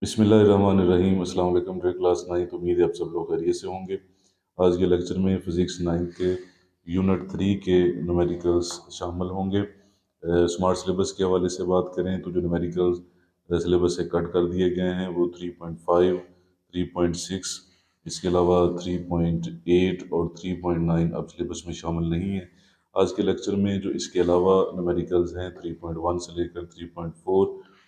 बिस्मिल्लाहिर्रहमानिर्रहीम। अस्सलाम वालेकुम। डेयर क्लास 9, उम्मीद है आप सब लोग खैरियत से होंगे। आज के लेक्चर में फ़िज़िक्स 9 के यूनिट 3 के न्यूमेरिकल्स शामिल होंगे। स्मार्ट सिलेबस के हवाले से बात करें तो जो न्यूमेरिकल्स सिलेबस से कट कर दिए गए हैं वो 3.5, 3.6, इसके अलावा 3.8 और 3.9 अब सिलेबस में शामिल नहीं है। आज के लेक्चर में जो इसके अलावा न्यूमेरिकल्स हैं 3.1 से लेकर 3.4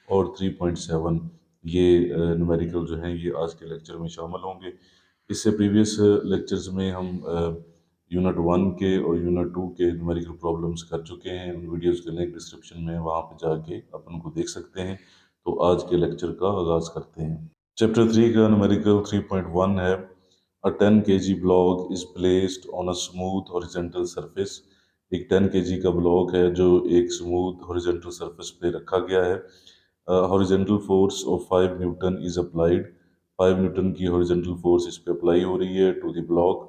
और 3.7, ये न्यूमेरिकल जो हैं ये आज के लेक्चर में शामिल होंगे। इससे प्रीवियस लेक्चर्स में हम यूनिट 1 के और यूनिट 2 के न्यूमेरिकल प्रॉब्लम्स कर चुके हैं। उन वीडियोस के लिंक डिस्क्रिप्शन में, वहाँ पे जाके अपन को देख सकते हैं। तो आज के लेक्चर का आगाज़ करते हैं। चैप्टर 3 का न्यूमेरिकल 3.1 है। अ 10 kg block is placed on a smooth horizontal surface. एक 10 kg का ब्लॉक है जो एक स्मूथ हॉरिजॉन्टल सरफेस पे रखा गया है। Horizontal force of 5 Newton is applied. 5 Newton की हॉरिजॉन्टल फोर्स इस पे अप्लाई हो रही है टू द ब्लॉक।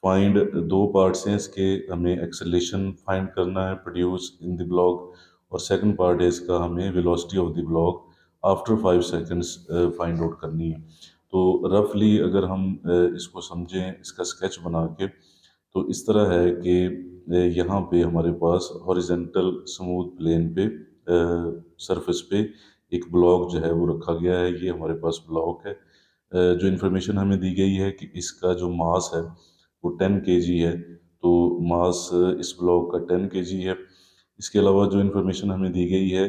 फाइंड, दो पार्ट्स हैं इसके, हमें एक्सेलेरेशन फाइंड करना है प्रोड्यूस इन द ब्लॉक, और सेकंड पार्ट है इसका, हमें velocity of the block after 5 seconds find out करनी है। तो रफली अगर हम इसको समझें, इसका स्केच बना के, तो इस तरह है कि यहाँ पे हमारे पास हॉरिजॉन्टल स्मूथ प्लेन पे सरफेस पे एक ब्लॉक जो है वो रखा गया है। ये हमारे पास ब्लॉक है। जो इन्फॉर्मेशन हमें दी गई है कि इसका जो मास है वो 10 kg है। तो मास इस ब्लॉक का 10 kg है। इसके अलावा जो इन्फॉर्मेशन हमें दी गई है,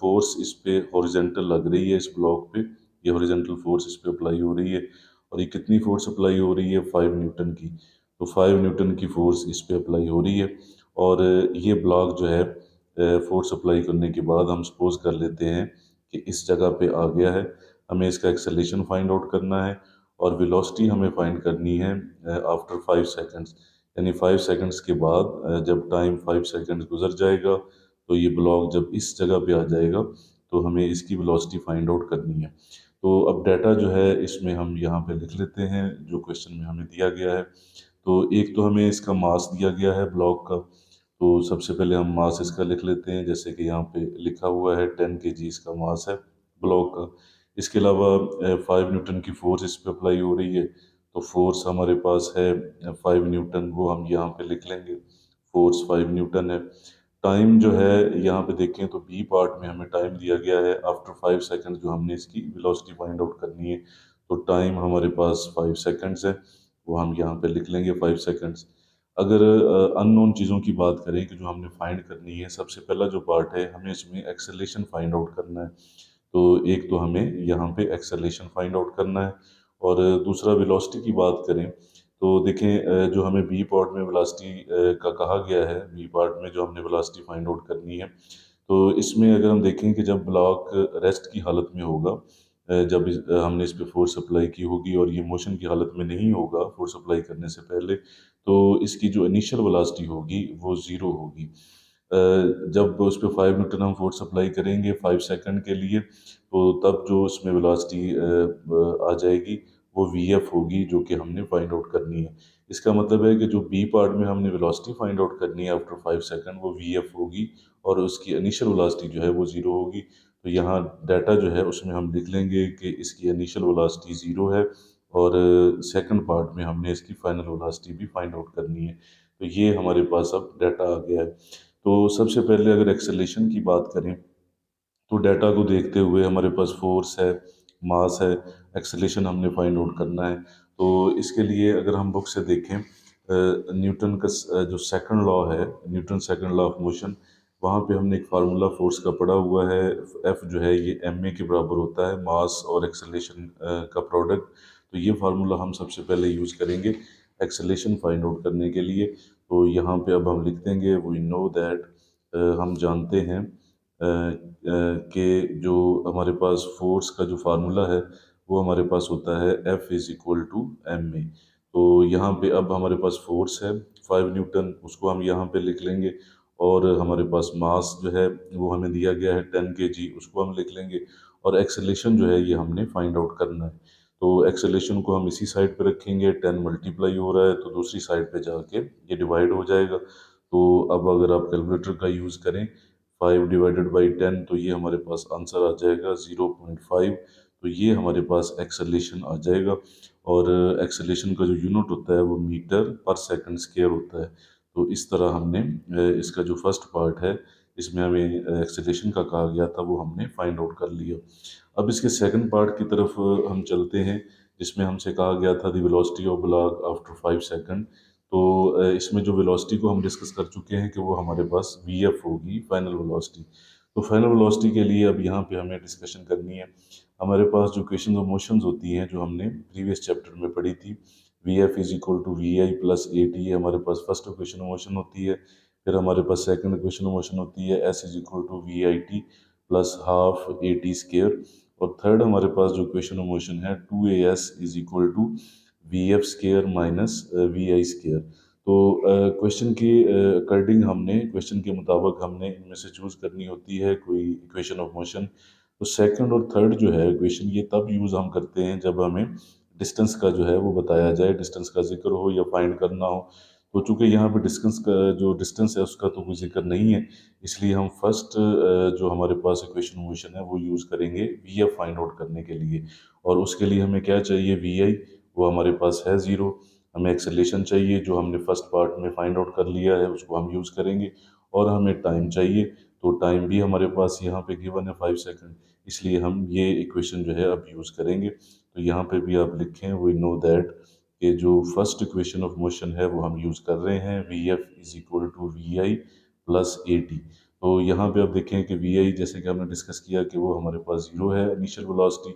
फोर्स इस पे हॉरिजॉन्टल लग रही है, इस ब्लॉक पे ये हॉरिजॉन्टल फोर्स इस पे अप्लाई हो रही है। और ये कितनी फोर्स अप्लाई हो रही है? 5 न्यूटन की। तो 5 न्यूटन की फोर्स इस पे अप्लाई हो रही है। और ये ब्लॉक जो है फोर्स अप्लाई करने के बाद हम सपोज कर लेते हैं कि इस जगह पे आ गया है। हमें इसका एक्सेलेरेशन फाइंड आउट करना है और वेलोसिटी हमें फाइंड करनी है आफ्टर 5 सेकंड्स। यानी 5 सेकंड्स के बाद जब टाइम 5 सेकंड्स गुजर जाएगा तो ये ब्लॉक जब इस जगह पे आ जाएगा तो हमें इसकी वेलोसिटी फाइंड आउट करनी है। तो अब डाटा जो है इसमें हम यहाँ पे लिख लेते हैं जो क्वेश्चन में हमें दिया गया है। तो एक तो हमें इसका मास दिया गया है ब्लॉक का। तो सबसे पहले हम मास इसका लिख लेते हैं, जैसे कि यहाँ पे लिखा हुआ है 10 kg इसका मास है ब्लॉक का। इसके अलावा 5 न्यूटन की फोर्स इस पे अप्लाई हो रही है। तो फोर्स हमारे पास है 5 न्यूटन, वो हम यहाँ पे लिख लेंगे, फोर्स 5 न्यूटन है। टाइम जो है यहाँ पे देखें तो बी पार्ट में हमें टाइम दिया गया है आफ्टर 5 सेकंड, जो हमने इसकी वेलोसिटी फाइंड आउट करनी है। तो टाइम हमारे पास 5 सेकंड्स है, वो हम यहाँ पे लिख लेंगे 5 सेकंड्स। अगर अननोन चीज़ों की बात करें कि जो हमने फाइंड करनी है, सबसे पहला जो पार्ट है हमें इसमें एक्सेलेरेशन फाइंड आउट करना है। तो एक तो हमें यहाँ पे एक्सेलेरेशन फाइंड आउट करना है। और दूसरा वेलोसिटी की बात करें तो देखें, जो हमें बी पार्ट में वेलोसिटी का कहा गया है, बी पार्ट में जो हमने वेलोसिटी फाइंड आउट करनी है, तो इसमें अगर हम देखें कि जब ब्लॉक रेस्ट की हालत में होगा, जब हमने इस पे फोर्स अप्लाई की होगी और ये मोशन की हालत में नहीं होगा फोर्स अप्लाई करने से पहले, तो इसकी जो इनिशियल वेलोसिटी होगी वो ज़ीरो होगी। जब उस पर 5 न्यूटन हम फोर्स अप्लाई करेंगे 5 सेकंड के लिए, तो तब जो उसमें वेलोसिटी आ जाएगी वो वी एफ होगी, जो कि हमने फाइंड आउट करनी है। इसका मतलब है कि जो बी पार्ट में हमने वेलोसिटी फाइंड आउट करनी है आफ्टर 5 सेकंड, वो वी एफ होगी और उसकी इनिशियल वेलोसिटी जो है वो ज़ीरो होगी। तो यहाँ डाटा जो है उसमें हम लिख लेंगे कि इसकी इनिशियल वेलोसिटी ज़ीरो है और सेकंड पार्ट में हमने इसकी फाइनल वेलोसिटी भी फाइंड आउट करनी है। तो ये हमारे पास अब डाटा आ गया है। तो सबसे पहले अगर एक्सेलेरेशन की बात करें तो डाटा को देखते हुए हमारे पास फोर्स है, मास है, एक्सेलेरेशन हमने फाइंड आउट करना है। तो इसके लिए अगर हम बुक से देखें, न्यूटन का जो सेकंड लॉ है, Newton second law of motion, वहाँ पे हमने एक फार्मूला फोर्स का पढ़ा हुआ है। एफ जो है ये एम ए के बराबर होता है, मास और एक्सेलेरेशन का प्रोडक्ट। तो ये फार्मूला हम सबसे पहले यूज़ करेंगे एक्सेलेरेशन फाइंड आउट करने के लिए। तो यहाँ पे अब हम लिख देंगे वी नो दैट, हम जानते हैं कि जो हमारे पास फोर्स का जो फार्मूला है वो हमारे पास होता है F is equal to M A. तो यहाँ पे अब हमारे पास फोर्स है 5 न्यूटन, उसको हम यहाँ पे लिख लेंगे। और हमारे पास मास जो है वो हमें दिया गया है 10 kg, उसको हम लिख लेंगे। और एक्सेलेरेशन जो है ये हमने फाइंड आउट करना है। तो एक्सेलेरेशन को हम इसी साइड पे रखेंगे, 10 मल्टीप्लाई हो रहा है तो दूसरी साइड पे जाके ये डिवाइड हो जाएगा। तो अब अगर आप कैलकुलेटर का यूज़ करें, 5 डिवाइडेड बाई 10, तो ये हमारे पास आंसर आ जाएगा 0.5। तो ये हमारे पास एक्सेलरेशन आ जाएगा। और एक्सेलरेशन का जो यूनिट होता है वो मीटर पर सेकंड स्क्वायर होता है। तो इस तरह हमने इसका जो फर्स्ट पार्ट है इसमें हमें एक्सेलरेशन का कहा गया था वो हमने फाइंड आउट कर लिया। अब इसके सेकंड पार्ट की तरफ हम चलते हैं, जिसमें हमसे कहा गया था the velocity of block after 5 second. तो इसमें जो वेलोसिटी को हम डिस्कस कर चुके हैं कि वो हमारे पास वी एफ होगी, फाइनल वेलोसिटी। तो फाइनल वेलोसिटी के लिए अब यहाँ पे हमें डिस्कशन करनी है। हमारे पास जो इक्वेशन ऑफ मोशंस होती हैं जो हमने प्रीवियस चैप्टर में पढ़ी थी, V F is equal to V I plus A T, ये हमारे पास फर्स्ट इक्वेशन ऑफ मोशन होती है। फिर हमारे पास सेकंड इक्वेशन ऑफ मोशन होती है S is equal to V I T plus half A T square. और थर्ड हमारे पास जो इक्वेशन ऑफ मोशन है two A S is equal to V F square minus V I square. तो question के according हमने, question के मुताबिक हमने इनमें से चूज़ करनी होती है कोई इक्वेशन ऑफ मोशन। तो सेकंड और थर्ड जो है इक्वेशन ये तब यूज़ हम करते हैं जब हमें डिस्टेंस का जो है वो बताया जाए, डिस्टेंस का जिक्र हो या फाइंड करना हो। तो चूंकि यहाँ पे डिस्टेंस का जो डिस्टेंस है उसका तो कोई जिक्र नहीं है, इसलिए हम फर्स्ट जो हमारे पास इक्वेशन मोशन है वो यूज़ करेंगे वी एफ फाइंड आउट करने के लिए। और उसके लिए हमें क्या चाहिए, वी आई, वो हमारे पास है ज़ीरो। हमें एक्सेलेरेशन चाहिए जो हमने फर्स्ट पार्ट में फाइंड आउट कर लिया है, उसको हम यूज़ करेंगे। और हमें टाइम चाहिए, तो टाइम भी हमारे पास यहाँ पे गिवन है 5 सेकंड, इसलिए हम ये इक्वेशन जो है अब यूज़ करेंगे। तो यहाँ पे भी आप लिखें वी नो दैट कि जो फर्स्ट इक्वेशन ऑफ मोशन है वो हम यूज़ कर रहे हैं V F is equal to V I plus A T. तो यहाँ पे आप देखें कि वी आई जैसे कि हमने डिस्कस किया कि वो हमारे पास ज़ीरो है इनिशियल वेलोसिटी।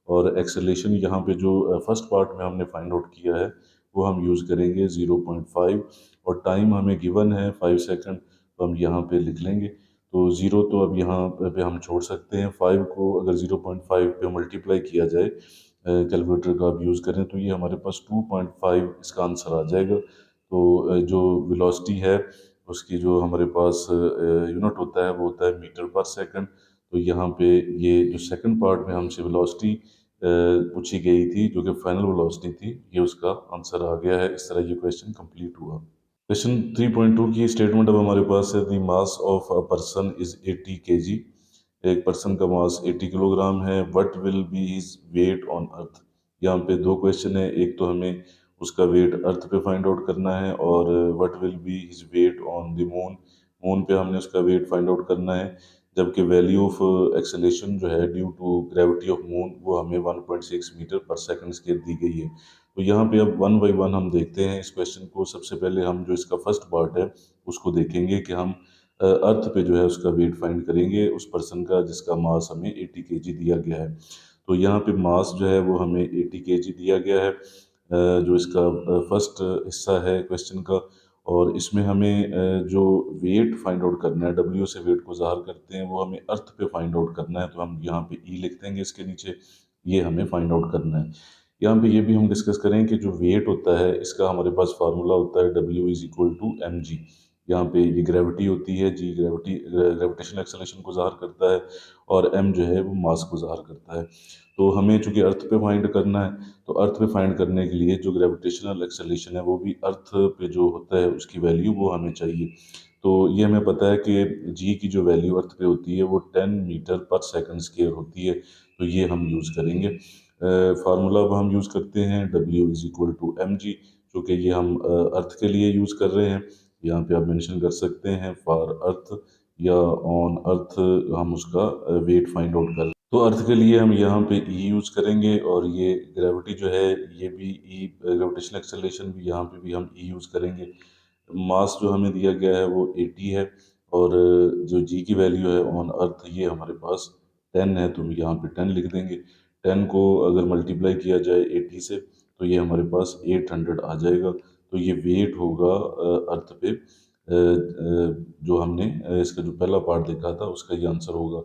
और एक्सेलरेशन यहाँ पे जो फर्स्ट पार्ट में हमने फाइंड आउट किया है वो हम यूज़ करेंगे 0.5। और टाइम हमें गिवन है 5 सेकंड, तो हम यहाँ पे लिख लेंगे। तो ज़ीरो तो अब यहाँ पे हम छोड़ सकते हैं, 5 को अगर 0.5 पे मल्टीप्लाई किया जाए कैलकुलेटर का आप यूज़ करें तो ये हमारे पास 2.5 इसका आंसर आ जाएगा। तो जो वेलोसिटी है उसकी जो हमारे पास यूनिट होता है वो होता है मीटर पर सेकंड। तो यहाँ पे ये जो सेकंड पार्ट में हमसे वेलोसिटी पूछी गई थी जो कि फाइनल वेलोसिटी थी, ये उसका आंसर आ गया है। इस तरह ये क्वेश्चन कंप्लीट हुआ। क्वेश्चन 3.2 की स्टेटमेंट अब हमारे पास है, the mass of a person is 80 KG. एक पर्सन का मास 80 किलोग्राम है। What will be his weight on earth. यहाँ पे दो क्वेश्चन है, एक तो हमें उसका वेट अर्थ पे फाइंड आउट करना है, और what will be his weight on the moon, moon पे हमने उसका वेट फाइंड आउट करना है। जबकि वैल्यू ऑफ एक्सेलेरेशन जो है due to gravity of moon वो हमें 1.6 मीटर पर सेकंड स्केयर दी गई है। तो यहाँ पे अब वन बाई वन हम देखते हैं इस क्वेश्चन को। सबसे पहले हम जो इसका फर्स्ट पार्ट है उसको देखेंगे कि हम अर्थ पे जो है उसका वेट फाइंड करेंगे उस पर्सन का जिसका मास हमें 80 केजी दिया गया है। तो यहाँ पे मास जो है वो हमें 80 केजी दिया गया है, जो इसका फर्स्ट हिस्सा है क्वेश्चन का। और इसमें हमें जो वेट फाइंड आउट करना है, डब्ल्यू से वेट को ज़ाहिर करते हैं, वो हमें अर्थ पे फाइंड आउट करना है। तो हम यहाँ पे ई लिख देंगे इसके नीचे, ये हमें फाइंड आउट करना है। यहाँ पे ये भी हम डिस्कस करें कि जो वेट होता है इसका हमारे पास फार्मूला होता है W is equal to M G. यहाँ पे ये ग्रेविटी होती है, जी ग्रेविटी ग्रेविटेशनल एक्सेलरेशन को ज़ाहिर करता है, और एम जो है वो मास को ज़ाहिर करता है। तो हमें चूंकि अर्थ पे फाइंड करना है, तो अर्थ पे फाइंड करने के लिए जो ग्रेविटेशनल एक्सेलरेशन है वो भी अर्थ पे जो होता है उसकी वैल्यू वो हमें चाहिए। तो ये हमें पता है कि जी की जो वैल्यू अर्थ पे होती है वो 10 मीटर पर सेकंड स्क्वायर होती है। तो ये हम यूज़ करेंगे। फार्मूला अब हम यूज़ करते हैं W is equal to M G, चूँकि ये हम अर्थ के लिए यूज़ कर रहे हैं। यहाँ पे आप मेंशन कर सकते हैं फॉर अर्थ या ऑन अर्थ, हम उसका वेट फाइंड आउट कर। तो अर्थ के लिए हम यहाँ पे ई यूज़ करेंगे, और ये ग्रेविटी जो है ये भी ई, ग्रेविटेशनल एक्सेलरेशन भी यहाँ पे भी हम ई यूज़ करेंगे। मास जो हमें दिया गया है वो 80 है, और जो जी की वैल्यू है ऑन अर्थ ये हमारे पास 10 है, तो हम यहाँ पे 10 लिख देंगे। 10 को अगर मल्टीप्लाई किया जाए 80 से तो ये हमारे पास 800 आ जाएगा। तो ये वेट होगा अर्थ पे, जो हमने इसका जो पहला पार्ट देखा था उसका ये आंसर होगा।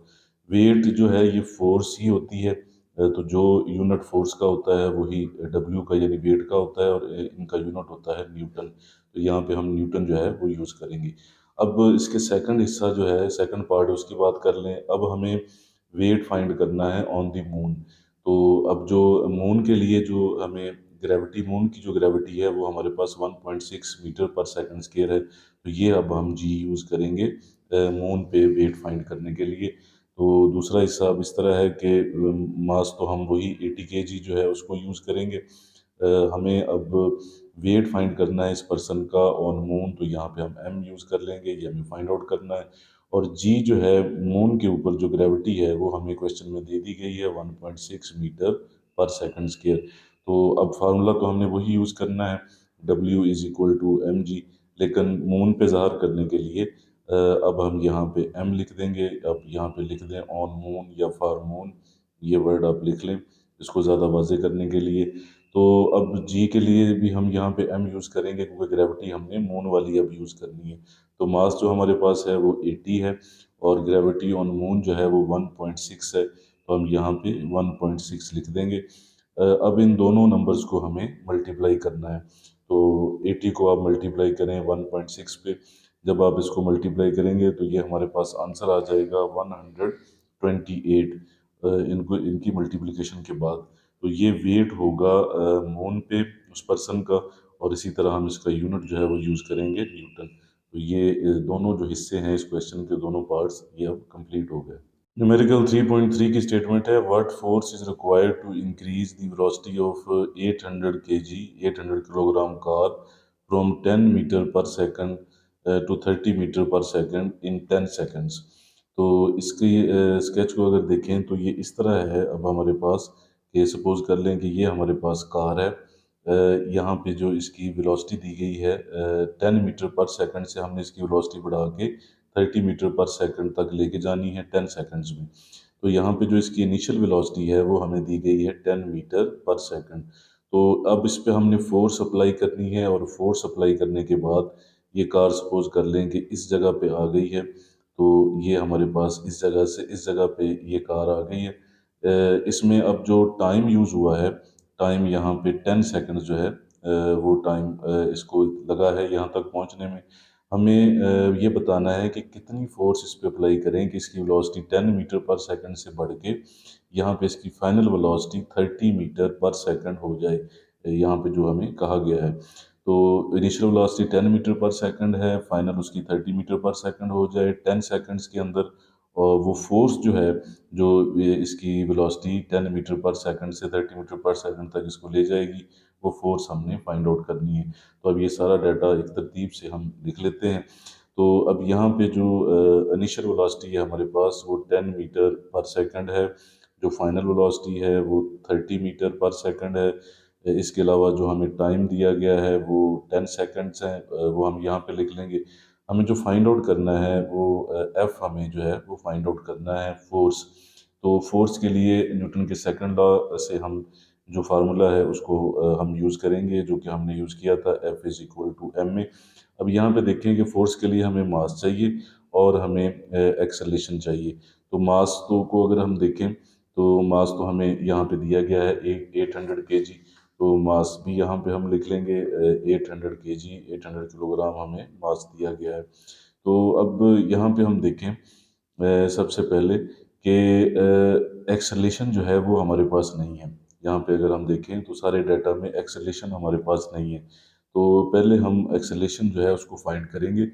वेट जो है ये फोर्स ही होती है, तो जो यूनिट फोर्स का होता है वही डब्ल्यू का यानी वेट का होता है, और इनका यूनिट होता है न्यूटन। तो यहाँ पे हम न्यूटन जो है वो यूज़ करेंगे। अब इसके सेकंड हिस्सा जो है, सेकंड पार्ट उसकी बात कर लें। अब हमें वेट फाइंड करना है ऑन द मून। तो अब जो मून के लिए जो हमें ग्रेविटी, मून की जो ग्रेविटी है वो हमारे पास 1.6 मीटर पर सेकंड स्क्वायर है। तो ये अब हम जी यूज़ करेंगे मून पे वेट फाइंड करने के लिए। तो दूसरा हिस्सा अब इस तरह है कि मास तो हम वही 80 kg जो है उसको यूज़ करेंगे। हमें अब वेट फाइंड करना है इस पर्सन का ऑन मून, तो यहाँ पे हम एम यूज़ कर लेंगे, ये हमें फाइंड आउट करना है। और जी जो है मून के ऊपर जो ग्रेविटी है वो हमें क्वेश्चन में दे दी गई है 1.6 मीटर पर सेकंड स्क्वायर। तो अब फार्मूला तो हमने वही यूज़ करना है, W = mg। लेकिन मून पे ज़ाहिर करने के लिए अब हम यहाँ पे m लिख देंगे। अब यहाँ पे लिख दें ऑन मून या फॉर मून, ये वर्ड आप लिख लें इसको ज़्यादा वाज़े करने के लिए। तो अब जी के लिए भी हम यहाँ पे m यूज़ करेंगे क्योंकि ग्रेविटी हमने मून वाली अब यूज़ करनी है। तो मास जो हमारे पास है वो 80 है और ग्रेविटी ऑन मून जो है वो 1.6 है, तो हम यहाँ पे 1.6 लिख देंगे। अब इन दोनों नंबर्स को हमें मल्टीप्लाई करना है। तो 80 को आप मल्टीप्लाई करें 1.6 पे, जब आप इसको मल्टीप्लाई करेंगे तो ये हमारे पास आंसर आ जाएगा 128। इनको इनकी मल्टीप्लिकेशन के बाद तो ये वेट होगा मून पे उस पर्सन का। और इसी तरह हम इसका यूनिट जो है वो यूज़ करेंगे न्यूटन। तो ये दोनों जो हिस्से हैं इस क्वेश्चन के दोनों पार्ट्स ये अब कंप्लीट हो गए। न्यूमेरिकल 3.3 की स्टेटमेंट है, what force is required to increase the velocity of 800 kilogram car from 10 metre per second to 30 metre per second in 10 seconds. तो इसकी स्केच को अगर देखें तो ये इस तरह है। अब हमारे पास ये सपोज कर लें कि ये हमारे पास कार है। यहाँ पे जो इसकी वेलोसिटी दी गई है 10 मीटर पर सेकंड से हमने इसकी वेलोसिटी बढ़ा के 30 मीटर पर सेकंड तक लेके जानी है 10 सेकंड्स में। तो यहाँ पे जो इसकी इनिशियल वेलोसिटी है वो हमें दी गई है 10 मीटर पर सेकंड। तो अब इस पे हमने फोर्स अप्लाई करनी है और फोर्स अप्लाई करने के बाद ये कार सपोज कर लें कि इस जगह पे आ गई है। तो ये हमारे पास इस जगह से इस जगह पे ये कार आ गई है। इसमें अब जो टाइम यूज़ हुआ है, टाइम यहाँ पे 10 सेकंड जो है वो टाइम इसको लगा है यहाँ तक पहुँचने में। हमें ये बताना है कि कितनी फोर्स इस पे अप्लाई करें कि इसकी वेलोसिटी 10 मीटर पर सेकंड से बढ़ के यहाँ पे इसकी final velocity 30 metre per second हो जाए, यहाँ पे जो हमें कहा गया है। तो initial velocity 10 metre per second है, फाइनल उसकी 30 मीटर पर सेकंड हो जाए 10 सेकंड्स के अंदर। और वो फोर्स जो है जो ये इसकी वेलोसिटी 10 मीटर पर सेकंड से 30 मीटर पर सेकंड तक इसको ले जाएगी, वो फोर्स हमने फाइंड आउट करनी है। तो अब ये सारा डाटा एक तरतीब से हम लिख लेते हैं। तो अब यहाँ पे जो इनिशियल वेलोसिटी है हमारे पास वो 10 मीटर पर सेकंड है, जो फाइनल वेलोसिटी है वो 30 मीटर पर सेकंड है। इसके अलावा जो हमें टाइम दिया गया है वो 10 सेकंड्स है, वो हम यहाँ पे लिख लेंगे। हमें जो फाइंड आउट करना है वो एफ हमें जो है वो फाइंड आउट करना है फोर्स। तो फोर्स के लिए न्यूटन के सेकंड लॉ से हम जो फार्मूला है उसको हम यूज़ करेंगे, जो कि हमने यूज़ किया था F = ma। अब यहाँ पे देखें कि फोर्स के लिए हमें मास चाहिए और हमें एक्सेलरेशन चाहिए। तो मास तो को अगर हम देखें तो मास तो हमें यहाँ पे दिया गया है 800 kg। तो मास भी यहाँ पे हम लिख लेंगे 800 kg, 800 किलोग्राम हमें मास दिया गया है। तो अब यहाँ पे हम देखें सबसे पहले कि एक्सेलरेशन जो है वो हमारे पास नहीं है। यहाँ पे अगर हम देखें तो सारे डाटा में एक्सेलरेशन हमारे पास नहीं है। तो पहले हम एक्सेलरेशन जो है उसको फाइंड करेंगे,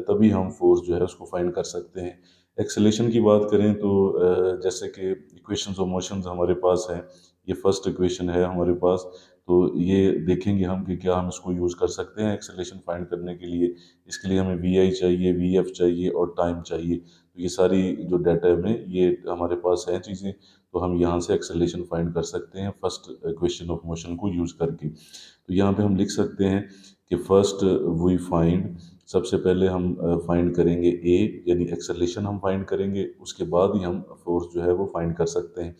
तभी हम फोर्स जो है उसको फाइंड कर सकते हैं। एक्सेलरेशन की बात करें तो जैसे कि इक्वेशंस ऑफ मोशंस हमारे पास हैं, ये फर्स्ट इक्वेशन है हमारे पास। तो ये देखेंगे हम कि क्या हम इसको यूज़ कर सकते हैं एक्सेलरेशन फाइंड करने के लिए। इसके लिए हमें वी आई चाहिए, वी एफ चाहिए और टाइम चाहिए। तो ये सारी जो डाटा में ये हमारे पास हैं चीज़ें, तो हम यहाँ से एक्सेलरेशन फाइंड कर सकते हैं फर्स्ट इक्वेशन ऑफ मोशन को यूज़ करके। तो यहाँ पे हम लिख सकते हैं कि फर्स्ट वी फाइंड, सबसे पहले हम फाइंड करेंगे ए यानी एक्सेलरेशन हम फाइंड करेंगे, उसके बाद ही हम फोर्स जो है वो फाइंड कर सकते हैं।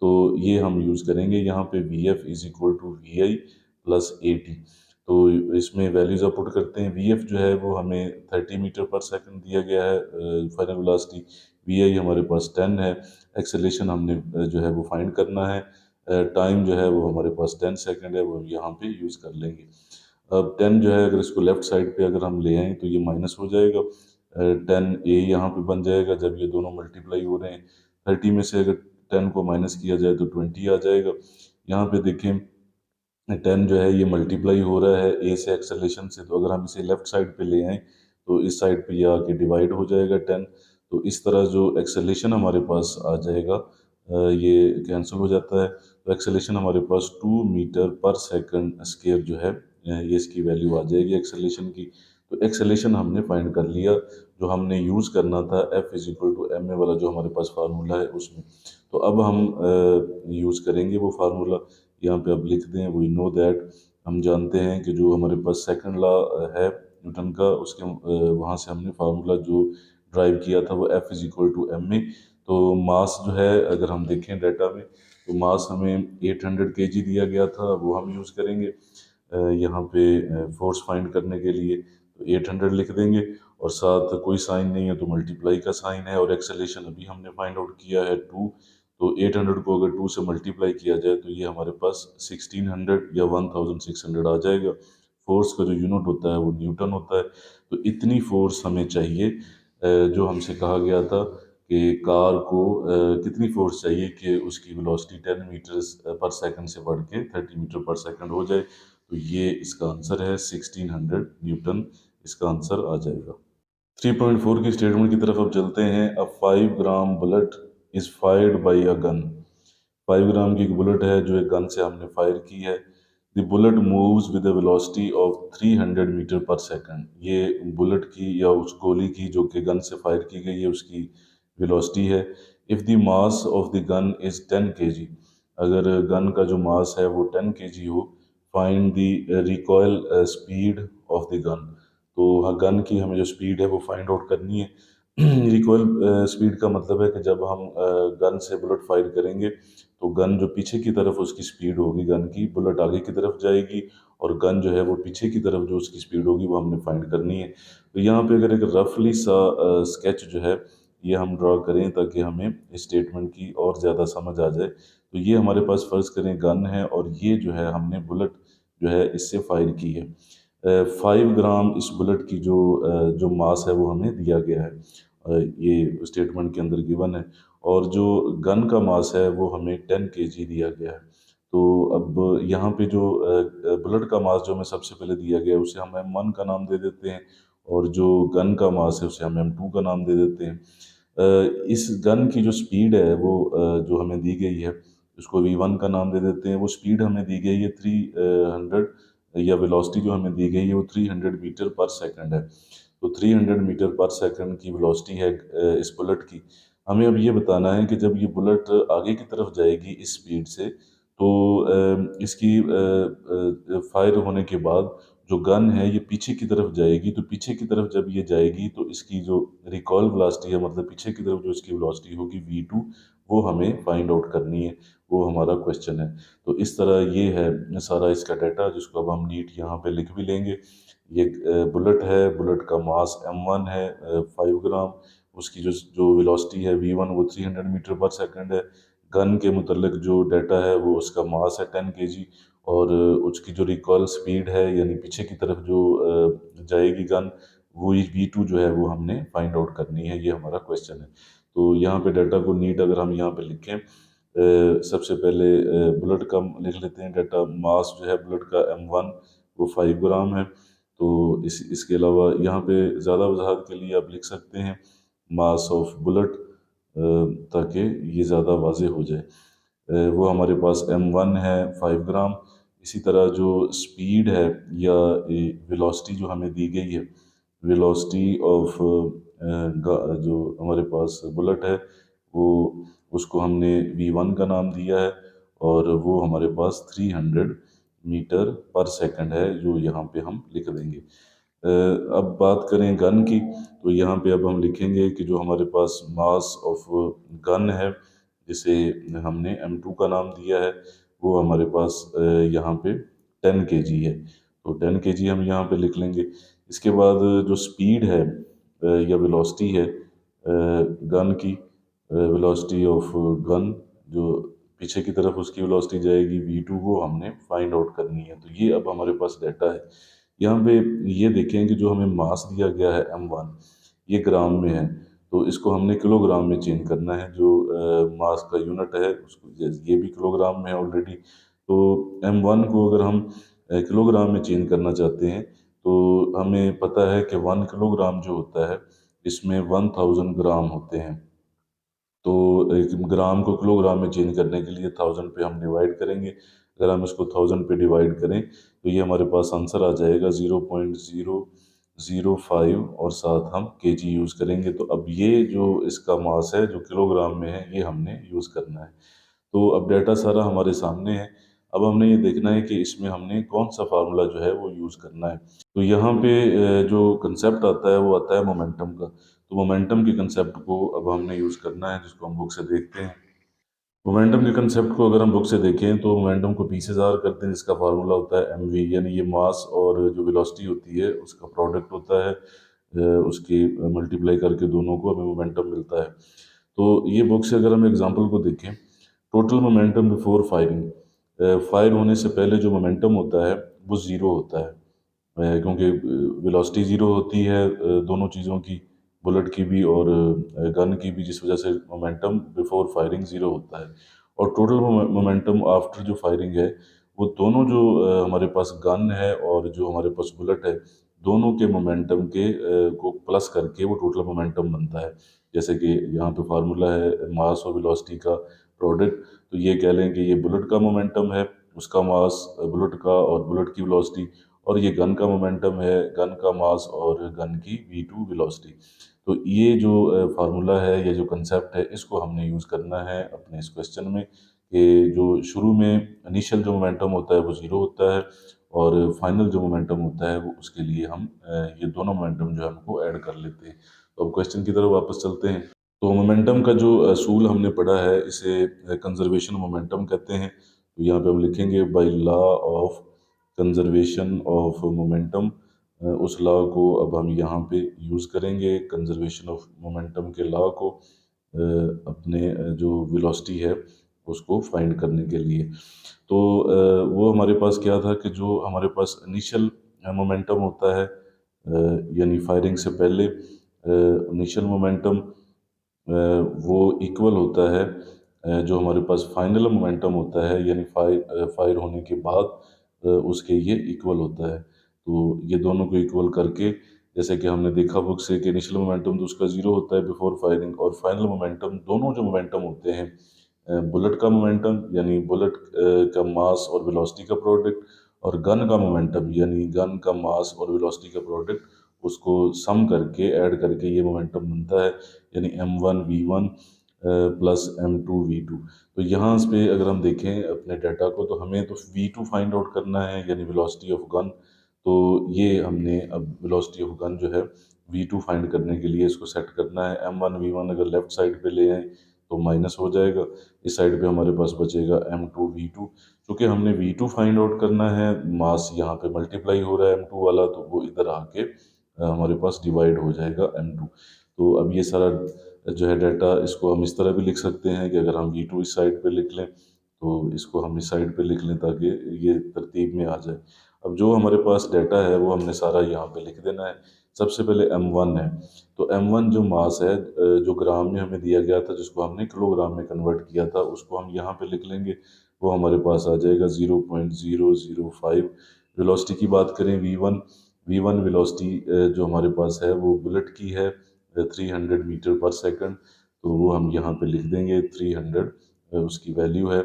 तो ये हम यूज़ करेंगे यहाँ पे Vf = VI + 80। तो इसमें वैल्यूज़ आप पुट करते हैं। Vf जो है वो हमें 30 मीटर पर सेकंड दिया गया है फाइनल वेलोसिटी। Vi हमारे पास 10 है। एक्सेलरेशन हमने जो है वो फाइंड करना है। टाइम जो है वो हमारे पास 10 सेकंड है, वो यहाँ पे यूज़ कर लेंगे। अब 10 जो है अगर इसको लेफ्ट साइड पे अगर हम ले आएँ तो ये माइनस हो जाएगा। 10 a यहाँ पे बन जाएगा जब ये दोनों मल्टीप्लाई हो रहे हैं। 30 में से अगर 10 को माइनस किया जाए तो 20 आ जाएगा। यहाँ पे देखें 10 जो है ये मल्टीप्लाई हो रहा है ए से एक्सेलरेशन से, तो अगर हम इसे लेफ्ट साइड पे ले आएँ तो इस साइड पे ये आके डिवाइड हो जाएगा 10। तो इस तरह जो एक्सेलेरेशन हमारे पास आ जाएगा ये कैंसिल हो जाता है। तो एक्सेलेरेशन हमारे पास 2 मीटर पर सेकंड स्क्वायर जो है ये इसकी वैल्यू आ जाएगी एक्सेलेरेशन की। तो एक्सेलेरेशन हमने फाइंड कर लिया, जो हमने यूज़ करना था F is equal to M A वाला जो हमारे पास फार्मूला है उसमें। तो अब हम यूज़ करेंगे वो फार्मूला, यहाँ पे अब लिख दें। वी नो दैट, हम जानते हैं कि जो हमारे पास सेकंड लॉ है न्यूटन का, उसके वहाँ से हमने फार्मूला जो ड्राइव किया था वो F is equal to M A. तो मास जो है अगर हम देखें डाटा में, तो मास हमें 800 kg दिया गया था, वो हम यूज़ करेंगे यहाँ पे फोर्स फाइंड करने के लिए। तो 800 लिख देंगे, और साथ कोई साइन नहीं है तो मल्टीप्लाई का साइन है, और एक्सेलेरेशन अभी हमने फाइंड आउट किया है 2। तो 800 को अगर 2 से मल्टीप्लाई किया जाए तो ये हमारे पास 1600 या 1600 आ जाएगा। फोर्स का जो यूनिट होता है वो न्यूटन होता है। तो इतनी फोर्स हमें चाहिए, जो हमसे कहा गया था कि कार को कितनी फोर्स चाहिए कि उसकी वेलोसिटी 10 मीटर्स पर सेकंड से बढ़ के 30 मीटर पर सेकंड हो जाए। तो ये इसका आंसर है 1600 न्यूटन, इसका आंसर आ जाएगा। 3.4 की स्टेटमेंट की तरफ अब चलते हैं। A 5 gram bullet is fired by a gun. 5 gram की एक बुलेट है जो एक गन से हमने फायर की है। The bullet moves with a velocity of 300 metre per second. ये बुलेट की या उस गोली की जो कि गन से फायर की गई है उसकी वेलोसिटी है। If the mass of the gun is 10 kg, अगर गन का जो मास है वो 10 kg हो, find the recoil speed of the gun. तो हाँ, गन की हमें जो स्पीड है वो फाइंड आउट करनी है। रिकॉयल स्पीड का मतलब है कि जब हम गन से बुलेट फायर करेंगे तो गन जो पीछे की तरफ उसकी स्पीड होगी गन की, बुलेट आगे की तरफ जाएगी, और गन जो है वो पीछे की तरफ जो उसकी स्पीड होगी वो हमने फाइंड करनी है। तो यहाँ पे अगर एक रफली सा स्केच जो है ये हम ड्रॉ करें ताकि हमें इस स्टेटमेंट की और ज़्यादा समझ आ जाए। तो ये हमारे पास फ़र्ज़ करें गन है, और ये जो है हमने बुलेट जो है इससे फायर की है। 5 ग्राम इस बुलेट की जो मास है वो हमें दिया गया है, ये स्टेटमेंट के अंदर गिवन है। और जो गन का मास है वो हमें 10 kg दिया गया है। तो अब यहाँ पे जो बुलेट का मास जो हमें सबसे पहले दिया गया है उसे हम M1 का नाम दे देते हैं, और जो गन का मास है उसे हम M2 का नाम दे देते हैं। इस गन की जो स्पीड है वो जो हमें दी गई है उसको V1 का नाम दे देते हैं। वो स्पीड हमें दी गई है 300, या वेलोसिटी जो हमें दी गई है वो 300 मीटर पर सेकंड है। तो 300 मीटर पर सेकंड की वेलोसिटी है इस बुलेट की। हमें अब ये बताना है कि जब ये बुलेट आगे की तरफ जाएगी इस स्पीड से, तो इसकी फायर होने के बाद जो गन है ये पीछे की तरफ जाएगी। तो पीछे की तरफ जब ये जाएगी तो इसकी जो रिकॉल वेलोसिटी है, मतलब पीछे की तरफ जो इसकी वेलोसिटी होगी V2, वो हमें फाइंड आउट करनी है। वो हमारा क्वेश्चन है। तो इस तरह ये है सारा इसका डाटा, जिसको अब हम नीट यहाँ पे लिख भी लेंगे। ये बुलेट है, बुलेट का मास M1 है 5 ग्राम, उसकी जो जो वेलोसिटी है V1 वो 300 मीटर पर सेकंड है। गन के मुतल्लिक जो डाटा है वो उसका मास है 10 kg, और उसकी जो रिकॉल स्पीड है यानी पीछे की तरफ जो जाएगी गन, वो V2 जो है वो हमने फाइंड आउट करनी है। ये हमारा क्वेश्चन है। तो यहाँ पे डाटा को नीट अगर हम यहाँ पे लिखें, सबसे पहले बुलेट का लिख लेते हैं डाटा। मास जो है बुलेट का M1 वो 5 ग्राम है। तो इसके अलावा यहाँ पे ज़्यादा वजाहत के लिए आप लिख सकते हैं मास ऑफ बुलेट, ताकि ये ज़्यादा वाज़े हो जाए। वो हमारे पास M1 है 5 ग्राम। इसी तरह जो स्पीड है या वेलोसिटी जो हमें दी गई है, वेलोसिटी ऑफ जो हमारे पास बुलेट है वो, उसको हमने V1 का नाम दिया है, और वो हमारे पास 300 मीटर पर सेकंड है, जो यहाँ पे हम लिख देंगे। अब बात करें गन की, तो यहाँ पे अब हम लिखेंगे कि जो हमारे पास मास ऑफ गन है जिसे हमने M2 का नाम दिया है, वो हमारे पास यहाँ पे 10 kg है। तो 10 kg हम यहाँ पे लिख लेंगे। इसके बाद जो स्पीड है या वेलोसिटी है गन की, वेलोसिटी ऑफ गन जो पीछे की तरफ उसकी वेलोसिटी जाएगी V2, वो हमने फाइंड आउट करनी है। तो ये अब हमारे पास डाटा है। यहाँ पे ये देखें कि जो हमें मास दिया गया है M1, ये ग्राम में है, तो इसको हमने किलोग्राम में चेंज करना है। जो मास का यूनिट है उसको, ये भी किलोग्राम में है ऑलरेडी। तो M1 को अगर हम किलोग्राम में चेंज करना चाहते हैं, तो हमें पता है कि 1 किलोग्राम जो होता है इसमें 1000 ग्राम होते हैं। तो एक ग्राम को किलोग्राम में चेंज करने के लिए 1000 पे हम डिवाइड करेंगे। अगर हम इसको 1000 पे डिवाइड करें तो ये हमारे पास आंसर आ जाएगा 0.005 और साथ हम केजी यूज़ करेंगे। तो अब ये जो इसका मास है जो किलोग्राम में है ये हमने यूज़ करना है। तो अब डाटा सारा हमारे सामने है। अब हमने ये देखना है कि इसमें हमने कौन सा फार्मूला जो है वो यूज़ करना है। तो यहाँ पे जो कंसेप्ट आता है वो आता है मोमेंटम का। तो मोमेंटम के कंसेप्ट को अब हमने यूज़ करना है, जिसको हम बुक से देखते हैं। मोमेंटम के कंसेप्ट को अगर हम बुक से देखें तो मोमेंटम को पी से ज़ाहिर करते हैं, जिसका फार्मूला होता है एम वी, यानी ये मास और जो वेलोसिटी होती है उसका प्रोडक्ट होता है। उसकी मल्टीप्लाई करके दोनों को हमें मोमेंटम मिलता है। तो ये बुक से अगर हम एग्जांपल को देखें, total momentum before firing, fire होने से पहले जो मोमेंटम होता है वो ज़ीरो होता है। क्योंकि वेलोसिटी ज़ीरो होती है दोनों चीज़ों की, बुलेट की भी और गन की भी, जिस वजह से मोमेंटम बिफोर फायरिंग ज़ीरो होता है। और टोटल मोमेंटम आफ्टर जो फायरिंग है वो दोनों जो हमारे पास गन है और जो हमारे पास बुलेट है, दोनों के मोमेंटम के को प्लस करके वो टोटल मोमेंटम बनता है। जैसे कि यहाँ पे फार्मूला है मास और वेलोसिटी का प्रोडक्ट, तो ये कह लें कि ये बुलेट का मोमेंटम है, उसका मास बुलेट का और बुलेट की वेलोसिटी, और ये गन का मोमेंटम है, गन का मास और गन की V2 वेलोसिटी। तो ये जो फार्मूला है, ये जो कंसेप्ट है, इसको हमने यूज़ करना है अपने इस क्वेश्चन में कि जो शुरू में इनिशियल जो मोमेंटम होता है वो ज़ीरो होता है और फाइनल जो मोमेंटम होता है वो उसके लिए हम ये दोनों मोमेंटम जो है हमको ऐड कर लेते हैं। तो अब क्वेश्चन की तरफ वापस चलते हैं। तो मोमेंटम का जो असूल हमने पढ़ा है इसे कंजर्वेशन मोमेंटम कहते हैं। तो यहाँ पे हम लिखेंगे by law of conservation of momentum. उस लॉ को अब हम यहाँ पे यूज़ करेंगे, कंजर्वेशन ऑफ मोमेंटम के लॉ को अपने जो वेलोसिटी है उसको फाइंड करने के लिए। तो वो हमारे पास क्या था कि जो हमारे पास इनिशियल मोमेंटम होता है यानी फायरिंग से पहले इनिशियल मोमेंटम वो इक्वल होता है जो हमारे पास फाइनल मोमेंटम होता है, यानी फायर होने के बाद उसके ये इक्वल होता है। तो ये दोनों को इक्वल करके, जैसे कि हमने देखा बुक से कि इनिशियल मोमेंटम तो उसका ज़ीरो होता है बिफोर फायरिंग, और फाइनल मोमेंटम, दोनों जो मोमेंटम होते हैं बुलेट का मोमेंटम यानी बुलेट का मास और वेलोसिटी का प्रोडक्ट, और गन का मोमेंटम यानी गन का मास और वेलोसिटी का प्रोडक्ट, उसको सम करके ऐड करके ये मोमेंटम बनता है, यानी M1 V1 plus M2 V2। तो यहाँ पे अगर हम देखें अपने डाटा को तो हमें तो V2 फाइंड आउट करना है, यानी वेलोसिटी ऑफ गन। तो ये हमने अब वेलोसिटी ऑफ गन जो है V2 फाइंड करने के लिए इसको सेट करना है। M1 V1 अगर लेफ्ट साइड पे ले आए तो माइनस हो जाएगा, इस साइड पे हमारे पास बचेगा M2 V2। क्योंकि हमने V2 फाइंड आउट करना है, मास यहाँ पे मल्टीप्लाई हो रहा है M2 वाला, तो वो इधर आके हमारे पास डिवाइड हो जाएगा M2। तो अब ये सारा जो है डाटा, इसको हम इस तरह भी लिख सकते हैं कि अगर हम V2 इस साइड पे लिख लें तो इसको हम इस साइड पे लिख लें ताकि ये तरतीब में आ जाए। अब जो हमारे पास डाटा है वो हमने सारा यहाँ पे लिख देना है। सबसे पहले M1 है, तो M1 जो मास है जो ग्राम में हमें दिया गया था, जिसको हमने किलोग्राम में कन्वर्ट किया था, उसको हम यहाँ पे लिख लेंगे। वो हमारे पास आ जाएगा 0.005। वेलोसिटी की बात करें V1 वेलोसिटी जो हमारे पास है वो बुलेट की है 300 मीटर पर सेकंड। तो वो हम यहाँ पे लिख देंगे 300 उसकी वैल्यू है।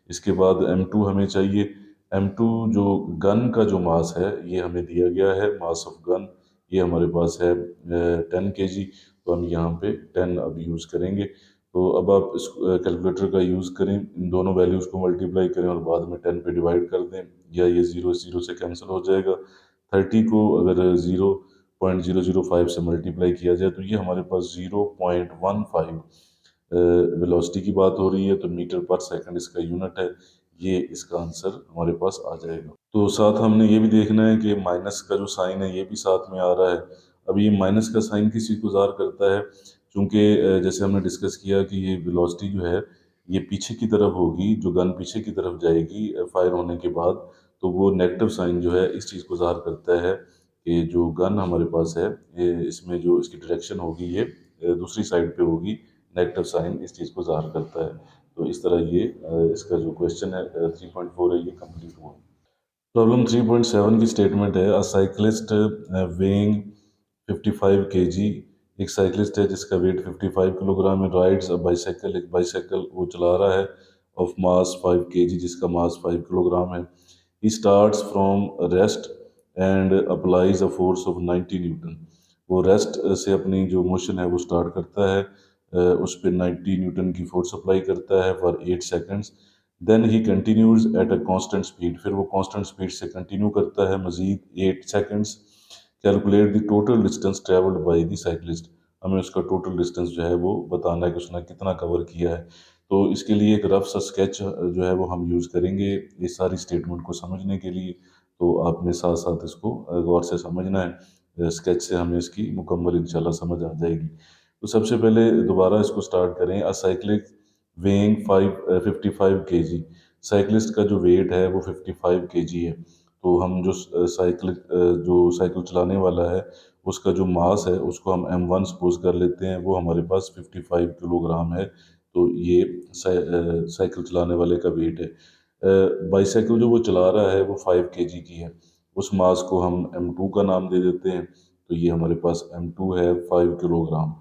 इसके बाद M2 हमें चाहिए। M2 जो गन का जो मास है ये हमें दिया गया है, मास ऑफ गन ये हमारे पास है 10 kg। तो हम यहाँ पे 10 अब यूज़ करेंगे। तो अब आप इस कैलकुलेटर का यूज़ करें, इन दोनों वैल्यूज़ को मल्टीप्लाई करें और बाद में 10 पे डिवाइड कर दें, या ये ज़ीरो ज़ीरो से कैंसिल हो जाएगा। 30 को अगर 0.005 से मल्टीप्लाई किया जाए तो ये हमारे पास 0.15 वेलोसिटी की बात हो रही है, तो मीटर पर सेकंड इसका यूनिट है। ये इसका आंसर हमारे पास आ जाएगा। तो साथ हमने ये भी देखना है कि माइनस का जो साइन है ये भी साथ में आ रहा है। अब ये माइनस का साइन किस चीज़ को ज़ाहिर करता है, क्योंकि जैसे हमने डिस्कस किया कि ये वेलोसिटी जो है ये पीछे की तरफ होगी, जो गन पीछे की तरफ जाएगी फायर होने के बाद, तो वो नेगेटिव साइन जो है इस चीज़ को ज़ाहिर करता है कि जो गन हमारे पास है ये इसमें जो इसकी डायरेक्शन होगी ये दूसरी साइड पे होगी। नेगेटिव साइन इस चीज़ को ज़ाहिर करता है। तो इस तरह ये इसका जो क्वेश्चन है 3.4 है ये कंप्लीट हुआ। प्रॉब्लम 3.7 की स्टेटमेंट है, अ साइक्लिस्ट वेइंग 55 kg एक साइकिलिस्ट है जिसका वेट 55 किलोग्राम है, राइड्स अ बाइसाइकिल, एक बाइसाइकिल वो चला रहा है ऑफ मास 5 केजी, जिसका मास 5 किलोग्राम है। He starts from rest and applies a force of 90 Newton. वो रेस्ट से अपनी जो मोशन है वो स्टार्ट करता है, उस पर 90 न्यूटन की फोर्स अप्लाई करता है for 8 seconds. Then he continues at a constant speed, फिर वो कांस्टेंट स्पीड से कंटिन्यू करता है मजीद 8 seconds. Calculate the total distance travelled by the cyclist, हमें उसका टोटल डिस्टेंस जो है वो बताना है कि उसने कितना कवर किया है। तो इसके लिए एक रफ सा स्केच जो है वो हम यूज़ करेंगे इस सारी स्टेटमेंट को समझने के लिए। तो आपने साथ साथ इसको गौर से समझना है, स्केच से हमें इसकी मुकम्मल इंशाल्लाह समझ आ जाएगी। तो सबसे पहले दोबारा इसको स्टार्ट करें। A cyclic weighing 55 KG, cyclist का जो वेट है वो 55 केजी है। तो हम जो जो साइकिल चलाने वाला है उसका जो मास है उसको हम M1 सपोज कर लेते हैं, वो हमारे पास 55 किलोग्राम है। तो ये साइकिल चलाने वाले का वेट है। बाईसाइकिल जो वो चला रहा है वो 5 केजी की है, उस मास को हम M2 का नाम दे देते हैं। तो ये हमारे पास M2 है 5 किलोग्राम।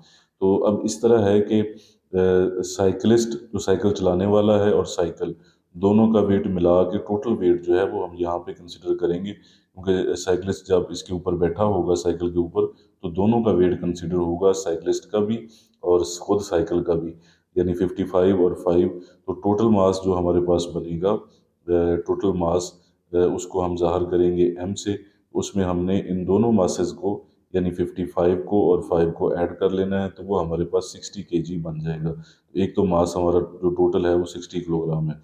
तो अब इस तरह है कि साइकिलिस्ट जो साइकिल चलाने वाला है और साइकिल दोनों का वेट मिला के टोटल वेट जो है वो हम यहाँ पे कंसिडर करेंगे, क्योंकि साइकिलिस्ट जब इसके ऊपर बैठा होगा साइकिल के ऊपर तो दोनों का वेट कंसिडर होगा, साइकिलिस्ट का भी और खुद साइकिल का भी, यानी 55 और 5। तो टोटल मास जो हमारे पास बनेगा, टोटल मास उसको हम ज़ाहिर करेंगे M से। उसमें हमने इन दोनों मासेस को यानी 55 को और 5 को ऐड कर लेना है, तो वो हमारे पास 60 केजी बन जाएगा। एक तो मास हमारा जो टोटल है वो 60 किलोग्राम है।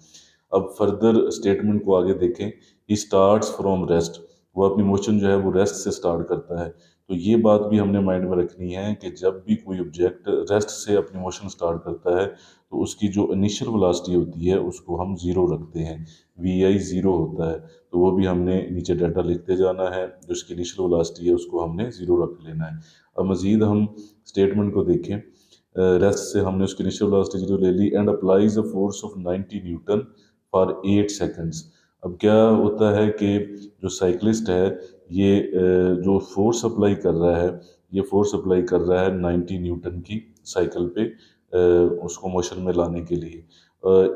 अब फर्दर स्टेटमेंट को आगे देखें। ही स्टार्ट्स फ्रॉम रेस्ट, वो अपनी मोशन जो है वो रेस्ट से स्टार्ट करता है। तो ये बात भी हमने माइंड में रखनी है कि जब भी कोई ऑब्जेक्ट रेस्ट से अपनी मोशन स्टार्ट करता है तो उसकी जो इनिशियल वेलोसिटी होती है उसको हम ज़ीरो रखते हैं, VI ज़ीरो होता है। तो वो भी हमने नीचे डाटा लिखते जाना है, जो उसकी इनिशियल वेलोसिटी है उसको हमने ज़ीरो रख लेना है। अब मज़ीद हम स्टेटमेंट को देखें। रेस्ट से हमने उसकी इनिशियल वेलोसिटी जीरो ले ली and applies a force of 90 newton for 8 seconds. अब क्या होता है कि जो साइकिलिस्ट है ये जो फोर्स अप्लाई कर रहा है, ये फोर्स अप्लाई कर रहा है 90 न्यूटन की साइकिल पे, उसको मोशन में लाने के लिए।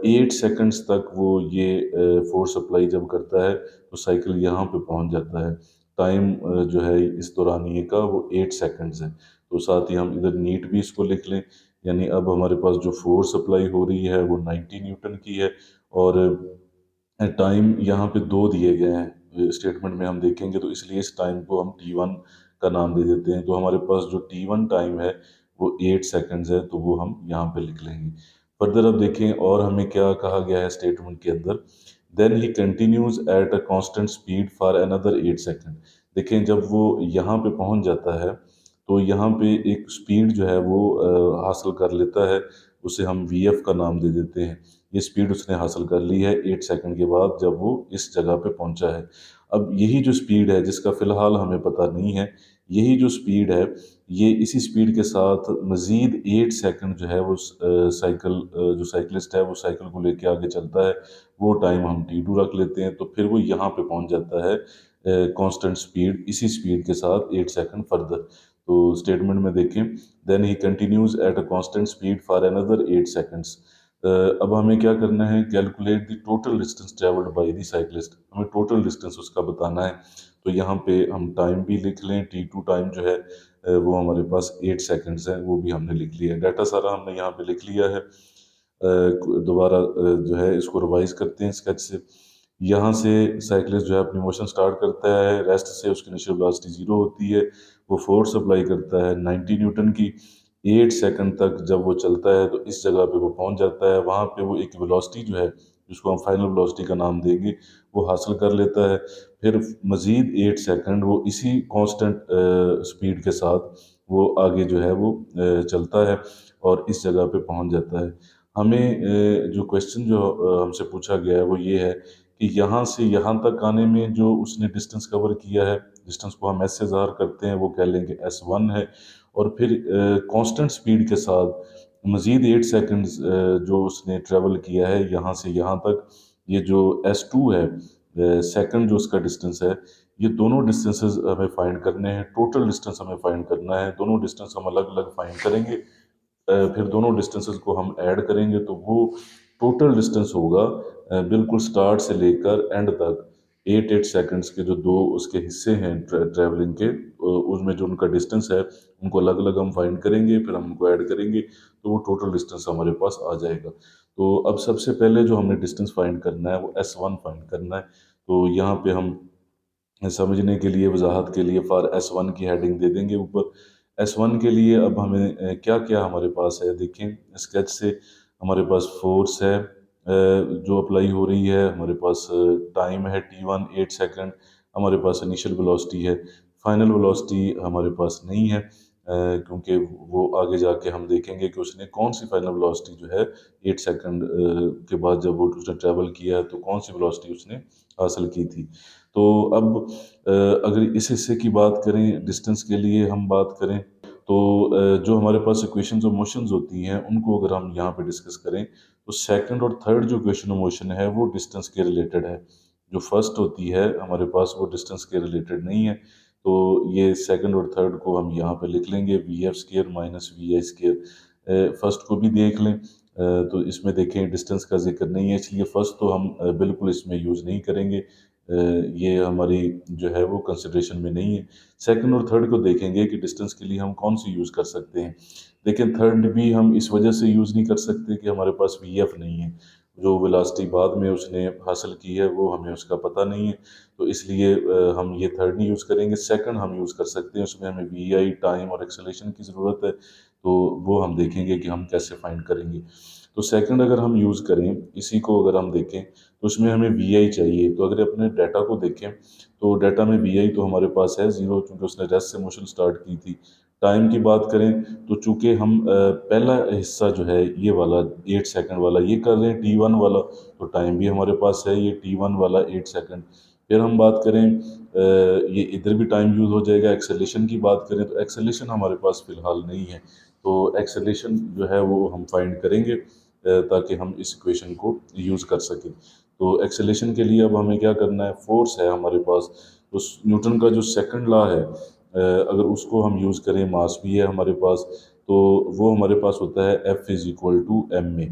8 सेकेंड्स तक वो ये फोर्स अप्लाई जब करता है तो साइकिल यहाँ पे पहुँच जाता है। टाइम जो है इस दौरानिए का वो 8 सेकेंड्स है। तो साथ ही हम इधर नीट भी इसको लिख लें, यानी अब हमारे पास जो फोर्स अप्लाई हो रही है वो 90 न्यूटन की है और टाइम यहाँ पे दो दिए गए हैं स्टेटमेंट में हम देखेंगे, तो इसलिए इस टाइम को हम T1 का नाम दे देते हैं। तो हमारे पास जो T1 टाइम है वो 8 सेकेंड्स है, तो वो हम यहाँ पे लिख लेंगे। फर्दर अब देखें और हमें क्या कहा गया है स्टेटमेंट के अंदर। Then he continues at a constant speed for another 8 second. देखें जब वो यहाँ पे पहुँच जाता है तो यहाँ पे एक स्पीड जो है वो हासिल कर लेता है, उसे हम VF का नाम दे देते हैं। ये स्पीड उसने हासिल कर ली है 8 सेकंड के बाद जब वो इस जगह पे पहुंचा है। अब यही जो स्पीड है जिसका फ़िलहाल हमें पता नहीं है, यही जो स्पीड है ये इसी स्पीड के साथ मज़ीद 8 सेकंड जो है वो जो साइकिलिस्ट है वो साइकिल को लेके आगे चलता है, वो टाइम हम T2 रख लेते हैं। तो फिर वो यहाँ पे पहुँच जाता है कांस्टेंट स्पीड, इसी स्पीड के साथ 8 सेकंड फर्दर। तो स्टेटमेंट में देखें। Then he continues at a constant speed for another 8 seconds. अब हमें क्या करना है, calculate the total distance travelled by the cyclist, हमें टोटल डिस्टेंस उसका बताना है। तो यहाँ पे हम टाइम भी लिख लें, T2 टाइम जो है वो हमारे पास 8 सेकंड्स है, वो भी हमने लिख लिया है। डाटा सारा हमने यहाँ पे लिख लिया है। दोबारा जो है इसको रिवाइज करते हैं स्केच से। यहाँ से साइकिलिस्ट जो है अपनी मोशन स्टार्ट करता है, रेस्ट से उसकी इनिशियल वेलोसिटी ज़ीरो होती है, वो फोर्स अप्लाई करता है 90 न्यूटन की। 8 सेकंड तक जब वो चलता है तो इस जगह पे वो पहुंच जाता है, वहाँ पे वो एक वेलोसिटी जो है जिसको हम फाइनल वेलोसिटी का नाम देंगे वो हासिल कर लेता है। फिर मज़ीद 8 सेकंड वो इसी कांस्टेंट स्पीड के साथ वो आगे जो है वो चलता है और इस जगह पे पहुंच जाता है। हमें जो क्वेश्चन जो हमसे पूछा गया है वो ये है कि यहाँ से यहाँ तक आने में जो उसने डिस्टेंस कवर किया है, डिस्टेंस को हम S से ज़ाहिर करते हैं, वो कह लेंगे S1 है। और फिर कांस्टेंट स्पीड के साथ मज़ीद 8 सेकंड्स जो उसने ट्रेवल किया है यहाँ से यहाँ तक, ये जो S2 है, सेकंड जो उसका डिस्टेंस है, ये दोनों डिस्टेंसेस हमें फाइंड करने हैं, टोटल डिस्टेंस हमें फाइंड करना है। दोनों डिस्टेंस हम अलग अलग फाइंड करेंगे, फिर दोनों डिस्टेंसेस को हम ऐड करेंगे तो वो टोटल डिस्टेंस होगा बिल्कुल स्टार्ट से लेकर एंड तक 8 8 सेकंड्स के जो दो उसके हिस्से हैं ट्रैवलिंग के, उसमें जो उनका डिस्टेंस है उनको अलग अलग हम फाइंड करेंगे, फिर हम उनको ऐड करेंगे तो वो टोटल डिस्टेंस हमारे पास आ जाएगा। तो अब सबसे पहले जो हमने डिस्टेंस फाइंड करना है वो S1 फाइंड करना है। तो यहाँ पे हम समझने के लिए, वजाहत के लिए फॉर S1 की हेडिंग दे देंगे ऊपर। S1 के लिए अब हमें क्या क्या हमारे पास है देखें, स्केच से हमारे पास फोर्स है जो अप्लाई हो रही है, हमारे पास टाइम है T1 8 सेकंड, हमारे पास इनिशियल वेलोसिटी है। फाइनल वेलोसिटी हमारे पास नहीं है क्योंकि वो आगे जाके हम देखेंगे कि उसने कौन सी फाइनल वेलोसिटी जो है 8 सेकंड के बाद जब वो उसने ट्रेवल किया है तो कौन सी वेलोसिटी उसने हासिल की थी। तो अब अगर इस हिस्से की बात करें, डिस्टेंस के लिए हम बात करें तो जो हमारे पास इक्वेशंस ऑफ मोशंस होती हैं उनको अगर हम यहाँ पे डिस्कस करें तो सेकंड और थर्ड जो इक्वेशन ऑफ मोशन है वो डिस्टेंस के रिलेटेड है। जो फर्स्ट होती है हमारे पास वो डिस्टेंस के रिलेटेड नहीं है। तो ये सेकंड और थर्ड को हम यहाँ पे लिख लेंगे VF² माइनस VI²। फर्स्ट को भी देख लें तो इसमें देखें डिस्टेंस का जिक्र नहीं है, इसलिए फर्स्ट तो हम बिल्कुल इसमें यूज़ नहीं करेंगे, ये हमारी जो है वो कंसिडरेशन में नहीं है। सेकंड और थर्ड को देखेंगे कि डिस्टेंस के लिए हम कौन सी यूज़ कर सकते हैं। लेकिन थर्ड भी हम इस वजह से यूज़ नहीं कर सकते कि हमारे पास VF नहीं है, जो वेलोसिटी बाद में उसने हासिल की है वो हमें उसका पता नहीं है। तो इसलिए हम ये थर्ड नहीं यूज़ करेंगे। सेकंड हम यूज़ कर सकते हैं, उसमें हमें VI टाइम और एक्सेलेरेशन की ज़रूरत है, तो वो हम देखेंगे कि हम कैसे फाइंड करेंगे। तो सेकंड अगर हम यूज़ करें, इसी को अगर हम देखें तो उसमें हमें VI चाहिए। तो अगर अपने डाटा को देखें तो डाटा में VI तो हमारे पास है ज़ीरो, क्योंकि उसने रेस्ट से मोशन स्टार्ट की थी। टाइम की बात करें तो चूंकि हम पहला हिस्सा जो है ये वाला 8 सेकंड वाला ये कर रहे हैं T1 वाला, तो टाइम भी हमारे पास है ये T1 वाला 8 सेकंड। फिर हम बात करें ये इधर भी टाइम यूज़ हो जाएगा। एक्सेलेरेशन की बात करें तो एक्सेलेरेशन हमारे पास फ़िलहाल नहीं है, तो एक्सेलेरेशन जो है वो हम फाइंड करेंगे ताकि हम इस इक्वेशन को यूज़ कर सकें। तो एक्सेलेरेशन के लिए अब हमें क्या करना है, फोर्स है हमारे पास, तो न्यूटन का जो सेकंड लॉ है अगर उसको हम यूज़ करें, मास भी है हमारे पास, तो वो हमारे पास होता है F=ma।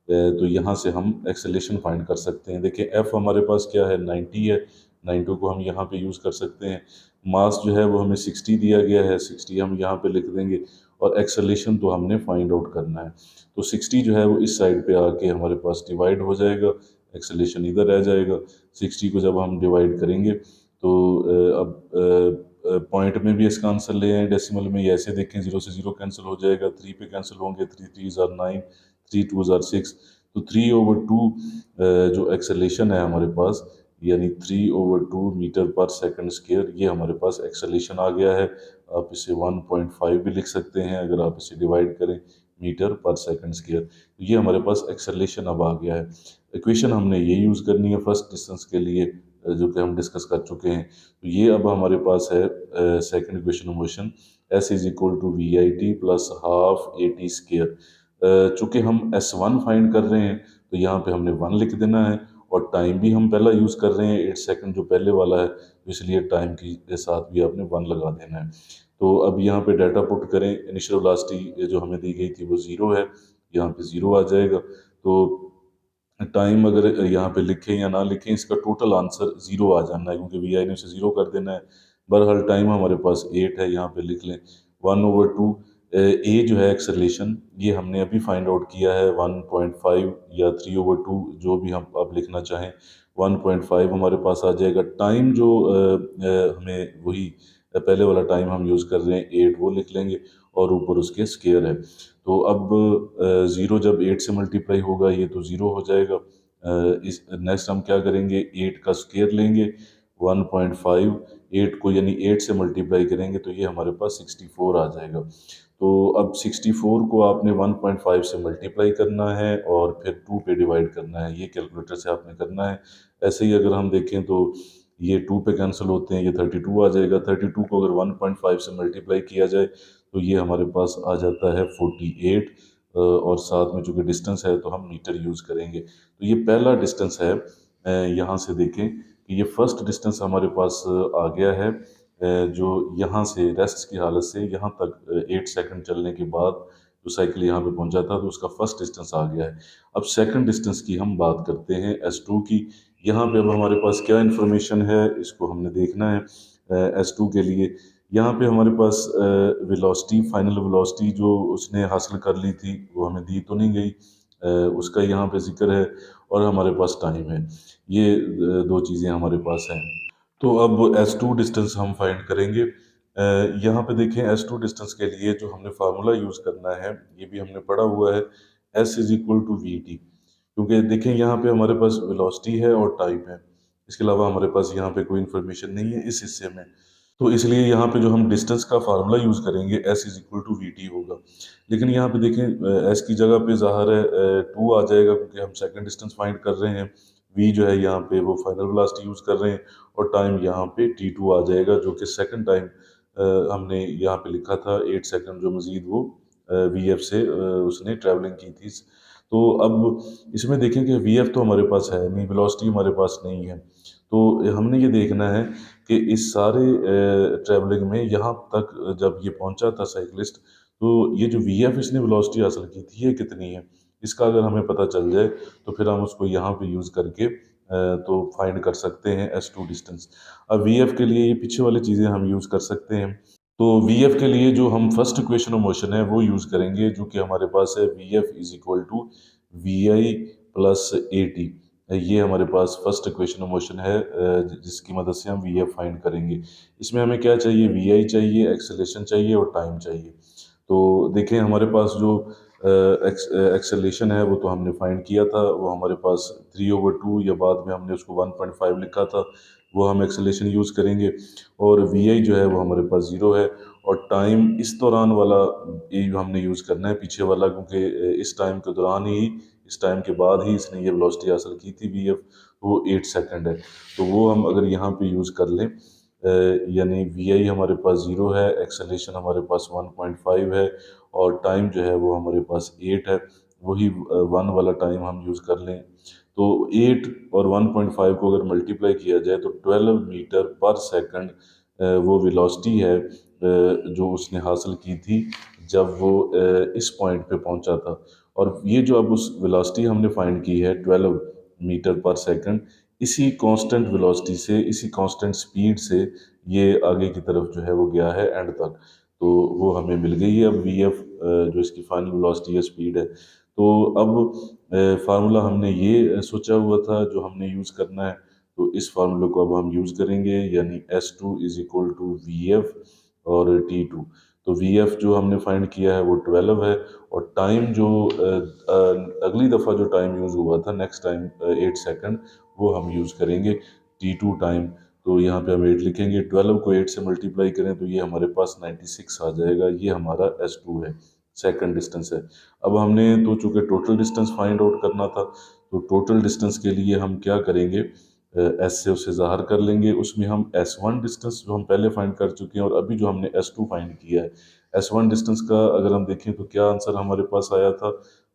तो यहाँ से हम एक्सेलेरेशन फाइंड कर सकते हैं। देखिए F हमारे पास क्या है, 90 है, 90 को हम यहाँ पे यूज़ कर सकते हैं। मास जो है वो हमें 60 दिया गया है, 60 हम यहाँ पे लिख देंगे, और एक्सेलेरेशन तो हमने फाइंड आउट करना है। तो 60 जो है वो इस साइड पे आके हमारे पास डिवाइड हो जाएगा, एक्सेलेरेशन इधर रह जाएगा। 60 को जब हम डिवाइड करेंगे तो अब पॉइंट में भी इसका आंसर ले आए, डेसिमल में ये ऐसे देखें, 0 से 0 कैंसिल हो जाएगा, 3 पे कैंसिल होंगे, 3 3 आर 9, 3 2 आर 6। तो 3/2 जो एक्सेलेरेशन है हमारे पास, यानी 3/2 मीटर पर सेकंड स्क्वायर, ये हमारे पास एक्सेलेरेशन आ गया है। आप इसे 1.5 भी लिख सकते हैं अगर आप इसे डिवाइड करें मीटर पर सेकंड स्क्वायर। तो ये हमारे पास एक्सेलेरेशन अब आ गया है। इक्वेशन हमने ये यूज़ करनी है फर्स्ट डिस्टेंस के लिए, जो कि हम डिस्कस कर चुके हैं। तो ये अब हमारे पास है second equation of motion, S=VIT plus half AT²। चूंकि हम S1 फाइंड कर रहे हैं तो यहाँ पे हमने 1 लिख देना है, और टाइम भी हम पहला यूज़ कर रहे हैं 8 सेकंड जो पहले वाला है, तो इसलिए टाइम के साथ भी आपने 1 लगा देना है। तो अब यहाँ पे डाटा पुट करें, इनिशियल वेलोसिटी जो हमें दी गई थी वो 0 है, यहाँ पे 0 आ जाएगा। तो टाइम अगर यहाँ पे लिखें या ना लिखें, इसका टोटल आंसर 0 आ जाना है, क्योंकि VI ने उसे 0 कर देना है। बहरहाल टाइम हमारे पास 8 है, यहाँ पे लिख लें 1/2। ए जो है एक्सेलेरेशन, ये हमने अभी फाइंड आउट किया है 1.5 या 3/2, जो भी हम आप लिखना चाहें, 1.5 हमारे पास आ जाएगा। टाइम जो हमें वही पहले वाला टाइम हम यूज़ कर रहे हैं 8, वो लिख लेंगे, और ऊपर उसके स्क्वायर है। तो अब 0 जब 8 से मल्टीप्लाई होगा ये तो 0 हो जाएगा। इस नेक्स्ट हम क्या करेंगे, 8 का स्क्वायर लेंगे, 1.5, 8 को यानी 8 से मल्टीप्लाई करेंगे तो ये हमारे पास 64 आ जाएगा। तो अब 64 को आपने 1.5 से मल्टीप्लाई करना है और फिर 2 पे डिवाइड करना है, ये कैलकुलेटर से आपने करना है। ऐसे ही अगर हम देखें तो ये 2 पे कैंसिल होते हैं, ये 32 आ जाएगा। 32 को अगर 1.5 से मल्टीप्लाई किया जाए तो ये हमारे पास आ जाता है 48, और साथ में चूंकि डिस्टेंस है तो हम मीटर यूज़ करेंगे। तो ये पहला डिस्टेंस है। यहाँ से देखें कि ये फर्स्ट डिस्टेंस हमारे पास आ गया है, जो यहाँ से रेस्ट की हालत से यहाँ तक 8 सेकंड चलने के बाद जो साइकिल यहाँ पे पहुंचा था, तो उसका फर्स्ट डिस्टेंस आ गया है। अब सेकंड डिस्टेंस की हम बात करते हैं S2 की। यहाँ पे अब हमारे पास क्या इन्फॉर्मेशन है, इसको हमने देखना है। S2 के लिए यहाँ पे हमारे पास वेलोसिटी, फाइनल वेलोसिटी जो उसने हासिल कर ली थी वो हमें दी तो नहीं गई, उसका यहाँ पे जिक्र है, और हमारे पास टाइम है। ये दो चीज़ें हमारे पास हैं। तो अब S2 डिस्टेंस हम फाइंड करेंगे। यहाँ पे देखें, S2 डिस्टेंस के लिए जो हमने फार्मूला यूज़ करना है ये भी हमने पढ़ा हुआ है, S is equal to V T. क्योंकि देखें यहाँ पे हमारे पास वेलोसिटी है और टाइम है, इसके अलावा हमारे पास यहाँ पे कोई इन्फॉर्मेशन नहीं है इस हिस्से में। तो इसलिए यहाँ पे जो हम डिस्टेंस का फार्मूला यूज़ करेंगे S is equal to V T होगा। लेकिन यहाँ पे देखें S की जगह पे ज़ाहिर है 2 आ जाएगा, क्योंकि हम सेकंड डिस्टेंस फाइंड कर रहे हैं। V जो है यहाँ पे वो फाइनल वेलोसिटी यूज़ कर रहे हैं, और टाइम यहाँ पे T2 आ जाएगा, जो कि सेकंड टाइम हमने यहाँ पे लिखा था 8 सेकंड, जो मज़ीद वो VF से उसने ट्रैवलिंग की थी। तो अब इसमें देखें कि VF तो हमारे पास है नहीं, वेलोसिटी हमारे पास नहीं है। तो हमने ये देखना है कि इस सारे ट्रैवलिंग में यहाँ तक जब ये पहुँचा था साइकिलिस्ट, तो ये जो VF इसने वेलोसिटी हासिल की थी ये कितनी है, इसका अगर हमें पता चल जाए तो फिर हम उसको यहाँ पे यूज़ करके तो फाइंड कर सकते हैं S2 डिस्टेंस। अब VF के लिए ये पीछे वाली चीज़ें हम यूज़ कर सकते हैं। तो VF के लिए जो हम फर्स्ट इक्वेशन ऑफ मोशन है वो यूज़ करेंगे, जो कि हमारे पास है VF is equal to VI plus AT। ये हमारे पास फर्स्ट इक्वेशन ऑफ मोशन है, जिसकी मदद से हम VF फाइंड करेंगे। इसमें हमें क्या चाहिए, VI चाहिए, एक्सेलेरेशन चाहिए और टाइम चाहिए। तो देखें, हमारे पास जो एक्सेलेरेशन है वो तो हमने फाइंड किया था, वो हमारे पास 3/2, या बाद में हमने उसको 1.5 लिखा था, वो हम एक्सेलेरेशन यूज़ करेंगे। और VI जो है वो हमारे पास 0 है, और टाइम इस दौरान वाला ये हमने यूज़ करना है, पीछे वाला, क्योंकि इस टाइम के दौरान ही, इस टाइम के बाद ही इसने ये वेलोसिटी हासिल की थी VF, वो 8 सेकंड है। तो वो हम अगर यहाँ पे यूज़ कर लें, यानी VI हमारे पास 0 है, एक्सेलेरेशन हमारे पास 1.5 है, और टाइम जो है वो हमारे पास 8 है। वही 1 वाला टाइम हम यूज़ कर लें, तो 8 और 1.5 को अगर मल्टीप्लाई किया जाए तो 12 मीटर पर सेकंड वो वेलोसिटी है जो उसने हासिल की थी जब वो इस पॉइंट पे पहुंचा था। और ये जो अब उस वेलोसिटी हमने फाइंड की है 12 मीटर पर सेकंड, इसी कांस्टेंट वेलोसिटी से, इसी कांस्टेंट स्पीड से ये आगे की तरफ जो है वो गया है एंड तक। तो वो हमें मिल गई है अब VF, जो इसकी फाइनल वेलोसिटी है, स्पीड है। तो अब फार्मूला हमने ये सोचा हुआ था जो हमने यूज़ करना है, तो इस फार्मूले को अब हम यूज़ करेंगे, यानी S2 is equal to VF और T2। तो VF जो हमने फाइंड किया है वो 12 है, और टाइम जो अगली दफ़ा जो टाइम यूज़ हुआ था, नेक्स्ट टाइम 8 सेकंड, वो हम यूज़ करेंगे T2 टाइम। तो यहाँ पे हम 8 लिखेंगे, 12 को 8 से मल्टीप्लाई करें तो ये हमारे पास 96 आ जाएगा। ये हमारा S2 है, सेकंड डिस्टेंस है। अब हमने तो चूंकि टोटल डिस्टेंस फाइंड आउट करना था, तो टोटल डिस्टेंस के लिए हम क्या करेंगे, S से उसे ज़ाहिर कर लेंगे। उसमें हम S1 डिस्टेंस जो हम पहले फाइंड कर चुके हैं, और अभी जो हमने S2 फाइंड किया है, S1 डिस्टेंस का अगर हम देखें तो क्या आंसर हमारे पास आया था,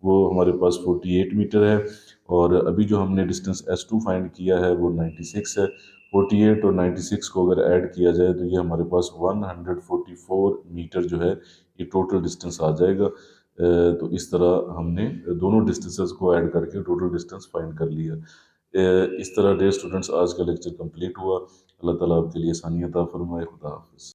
वो हमारे पास 48 मीटर है। और अभी जो हमने डिस्टेंस S2 फाइंड किया है वो 96 है। 48 और 96 को अगर ऐड किया जाए तो ये हमारे पास 144 मीटर जो है ये टोटल डिस्टेंस आ जाएगा। तो इस तरह हमने दोनों डिस्टेंसेस को ऐड करके टोटल डिस्टेंस फाइंड कर लिया। इस तरह डेयर स्टूडेंट्स, आज का लेक्चर कंप्लीट हुआ। अल्लाह ताला आपके लिए आसानियत अता फरमाए। खुदा हाफिज़।